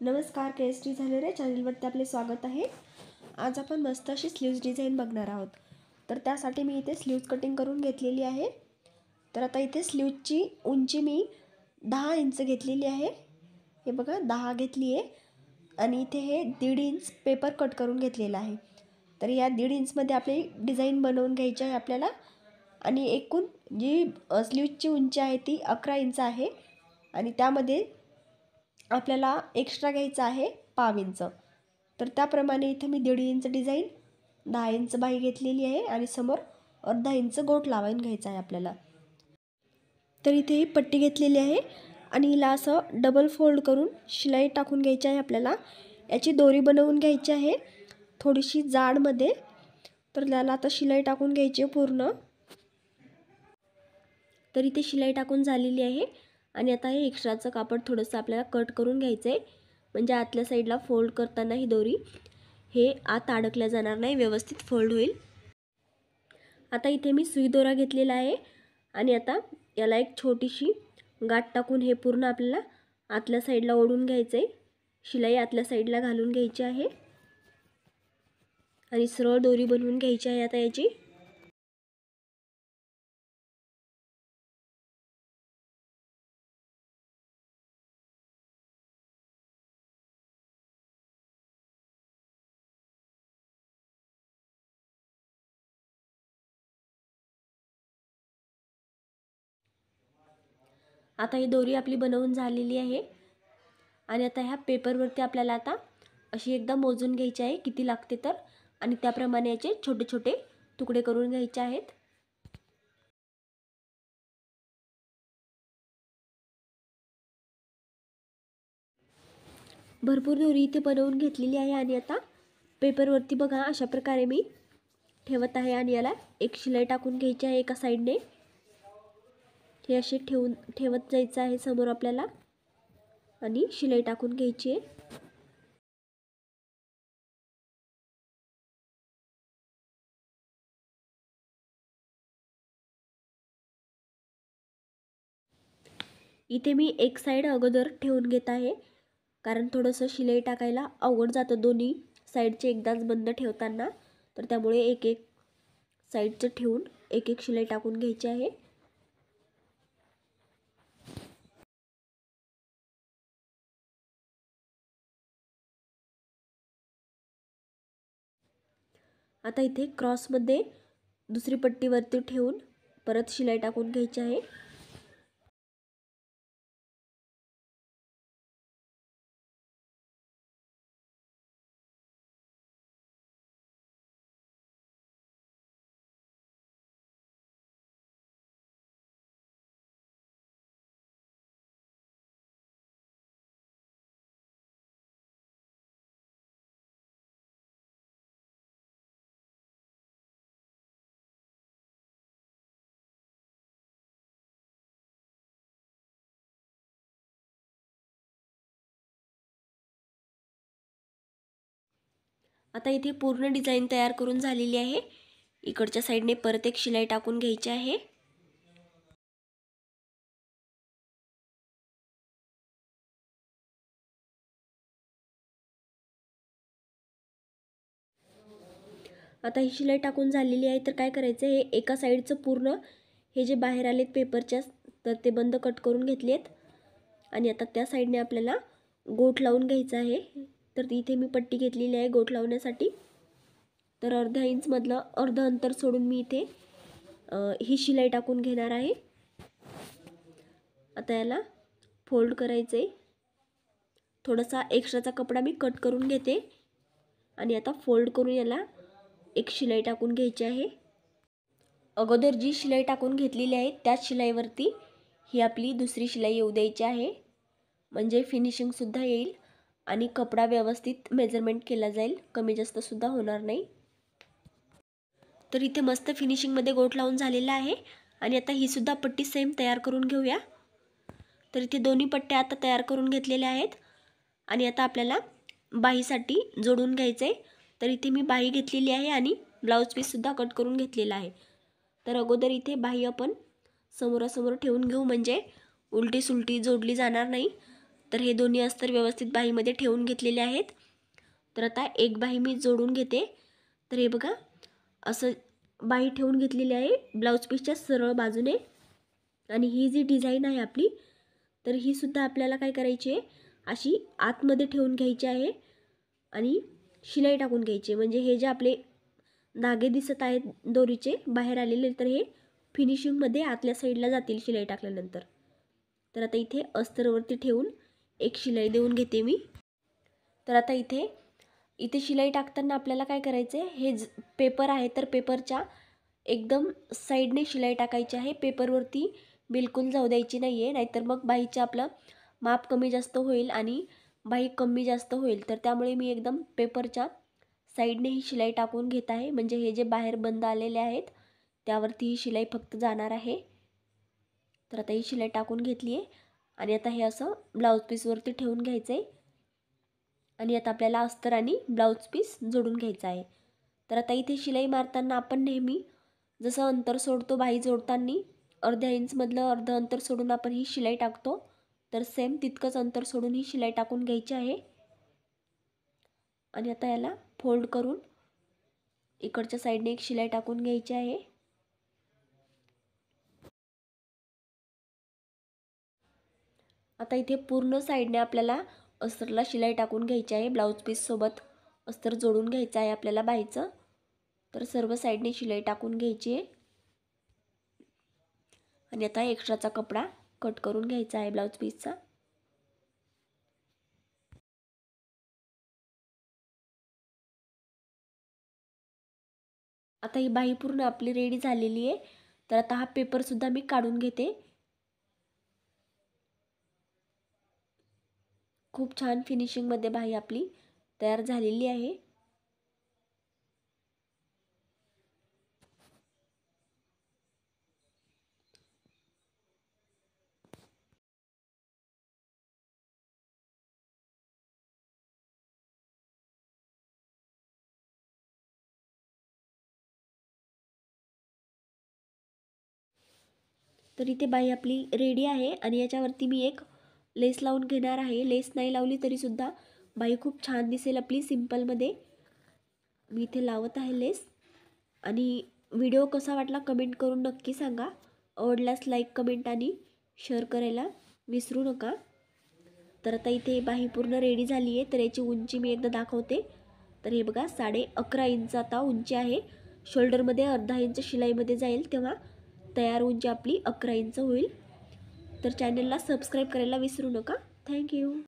नमस्कार, केएसटी झालेले चॅनलवरती आपले स्वागत आहे। आज आपण मस्त अशी स्लीव्ज डिझाइन बघणार आहोत। तर त्यासाठी मी इथे स्लीव्ज कटिंग करून घेतलेली आहे। तर आता इथे स्लीव्जची उंची मी 10 इंच घेतलेली आहे। हे बघा 10 घेतली आहे आणि इथे हे 1.5 इंच पेपर कट करून घेतलेला आहे। तर या 1.5 इंचमध्ये आपली डिझाइन बनवून घ्यायची आहे आपल्याला। आणि एकूण जी स्लीव्जची उंची आहे ती 11 इंच आहे आणि त्यामध्ये आपल्याला एक्स्ट्रा घ्यायचा आहे 1/2 इंच। तर त्याप्रमाणे इथे मी 1.5 इंच डिझाइन 10 इंच बाही घेतलेली आहे आणि समोर अर्धा इंच गोट लावून घ्यायचा आहे आपल्याला। तर इथे ही पट्टी घेतलेली आहे आणि हिला असं डबल फोल्ड करून शिलाई टाकून घ्यायची आहे आपल्याला। याची दोरी बनवून घ्यायची आहे थोडीशी जाडमध्ये। तर त्याला आता शिलाई टाकून घ्यायची पूर्ण। तर इथे शिलाई टाकून झालेली आहे आणि आता हे एक्स्ट्राचं कापड थोडंसं आपल्याला कट करून घ्यायचं आहे, म्हणजे आतल्या साईडला फोल्ड करताना ही दोरी हे आत अडकल्या जाणार नाही, व्यवस्थित फोल्ड होईल। आता इथे मी सुई दोरा घेतलेला आहे आणि आता याला एक छोटीशी गाठ टाकून हे पूर्ण आपल्याला आतल्या साईडला ओढून घ्यायचं आहे। शिलाई आतल्या साईडला घालून घ्यायची आहे आणि सरळ दोरी बनवून घ्यायची आहे आता याची। आता ही दोरी आपली बनवून झालेली आहे आणि आता ह्या पेपरवरती आपल्याला आता अशी एकदा मोजून घ्यायची आहे किती लागते तर, आणि त्याप्रमाणे याचे छोटे छोटे तुकडे करून घ्यायचे आहेत। भरपूर दोरी इथे बनवून घेतलेली आहे आणि आता पेपरवरती बघा अशा प्रकारे मी ठेवत आहे आणि याला एक शिलाई टाकून घ्यायची आहे एका साईडने। हे असे ठेवत जायचं आहे समोर आपल्याला आणि शिलाई टाकून घ्यायची आहे। इथे मी एक साइड अगोदर ठेवून घेत आहे, कारण थोडंसं शिलाई टाकायला अवघड जातं दोन्ही साईडचे एकदाच बंद ठेवताना। तर त्यामुळे एक एक साईडचं ठेवून एक एक शिलाई टाकून घ्यायची आहे। आता इथे क्रॉसमध्ये दुसरी पट्टी वरती ठेवून परत शिलाई टाकून घ्यायची आहे। आता इथे पूर्ण डिझाइन तयार करून झालेली आहे। इकडच्या साइडने परत एक शिलाई टाकून घ्यायची आहे। आता ही शिलाई टाकून झालेली आहे। तर काय करायचं, हे एका साइडचं पूर्ण हे जे बाहेर आलेत पेपरच्या तर ते बंद कट करून घेतलेत आणि आता त्या साइडने आपल्याला गोट लावून घ्यायचा आहे। तर इथे मी पट्टी घेतलेली आहे गोट लावण्यासाठी। तर अर्धा इंच मधलं अर्ध अंतर सोडून मी इथे ही शिलाई टाकून घेणार आहे। आता याला फोल्ड करायचे, थोडासा एक्स्ट्राचा कपडा मी कट करून घेते आणि आता फोल्ड करून याला एक शिलाई टाकून घ्यायची आहे। अगोदर जी शिलाई टाकून घेतलेली आहे त्याच शिलाईवरती ही आपली दुसरी शिलाई येऊ द्यायची आहे, म्हणजे फिनिशिंग सुद्धा येईल आणि कपडा व्यवस्थित मेजरमेंट केला जाईल, कमी जास्त सुद्धा होणार नाही। तर इथे मस्त फिनिशिंग मध्ये गोट लावून झालेला आहे आणि आता ही सुद्धा पट्टी सेम तयार करून घेऊया। तर इथे दोन्ही पट्ट्या आता तयार करून घेतलेल्या आहेत आणि आता आपल्याला बाहीसाठी जोडून घ्यायचे। तर इथे मी बाही घेतलेली आहे आणि ब्लाउज पीस सुद्धा कट करून घेतलेला आहे। तर अगोदर इथे बाही आपण समोरासमोर ठेवून घेऊ, म्हणजे उलटी सुलटी जोडली जाणार नाही। तर हे दोन्ही अस्तर व्यवस्थित बाहीमध्ये ठेवून घेतलेले आहेत. तर आता एक बाही मी जोडून घेते. तर हे बघा असं बाही ठेवून घेतलेली आहे ब्लाऊज पीसच्या सरळ बाजूने. आणि ही जी डिझाईन आहे आपली, तर ही सुद्धा आपल्याला काय करायची आहे, अशी आतमध्ये ठेवून घ्यायची आहे आणि शिलाई टाकून घ्यायची. म्हणजे हे जे आपले धागे दिसत आहेत दोरीचे बाहेर आलेले, तर हे फिनिशिंगमध्ये आतल्या साईडला जातील शिलाई टाकल्यानंतर. तर आता इथे अस्तरवरती ठेवून एक शिलाई देऊन घेते मी. तर आता इथे शिलाई टाकताना आपल्याला काय करायचं आहे, हे पेपर आहे तर पेपरच्या एकदम साईडने शिलाई टाकायची आहे. पेपरवरती बिलकुल जाऊ द्यायची नाही आहे, नाहीतर मग बाहीचं आपलं माप कमी जास्त होईल आणि बाही कमी जास्त होईल. तर त्यामुळे मी एकदम पेपरच्या साईडने ही शिलाई टाकून घेत आहे. म्हणजे हे जे बाहेर बंद आलेले आहेत त्यावरती ही शिलाई फक्त जाणार आहे. तर आता ही शिलाई टाकून घेतली आहे आणि आता हे असं ब्लाऊज पीसवरती ठेवून घ्यायचं आहे आणि आता आपल्याला अस्तर आणि ब्लाऊज पीस जोडून घ्यायचं आहे. तर आता इथे शिलाई मारताना आपण नेहमी जसं अंतर सोडतो बाही जोडताना, अर्ध्या इंचमधलं अर्धं अंतर सोडून आपण ही शिलाई टाकतो, तर सेम तितकंच अंतर सोडून ही शिलाई टाकून घ्यायची आहे. आणि आता याला फोल्ड करून इकडच्या साईडने एक शिलाई टाकून घ्यायची आहे. आता इथे पूर्ण साईडने आपल्याला अस्तरला शिलाई टाकून घ्यायची आहे. ब्लाऊज पीस सोबत अस्तर जोडून घ्यायचं आहे आपल्याला बाहीचं. तर सर्व साईडने शिलाई टाकून घ्यायची आहे आणि आता एक्स्ट्राचा कपडा कट करून घ्यायचा आहे ब्लाऊज पीसचा. आता ही बाही पूर्ण आपली रेडी झालेली आहे. तर आता हा पेपर सुद्धा मी काढून घेते. खूप छान फिनिशिंगमध्ये बाही आपली तयार झालेली आहे. तर इथे बाही आपली रेडी आहे आणि याच्यावरती मी एक लेस लावून घेणार आहे. लेस नाही लावली तरीसुद्धा बाही खूप छान दिसेल आपली सिंपलमध्ये. मी इथे लावत आहे लेस. आणि व्हिडिओ कसा वाटला कमेंट करून नक्की सांगा. आवडल्यास लाईक कमेंट आणि शेअर करायला विसरू नका. तर आता इथे बाही पूर्ण रेडी झाली आहे. तर याची उंची मी एकदा दाखवते. तर हे बघा 11.5 इंच आता उंची आहे. शोल्डरमध्ये अर्धा इंच शिलाईमध्ये जाईल, तेव्हा तयार उंची आपली 11 इंच होईल. तर चॅनलला सबस्क्राईब करायला विसरू नका. थँक्यू.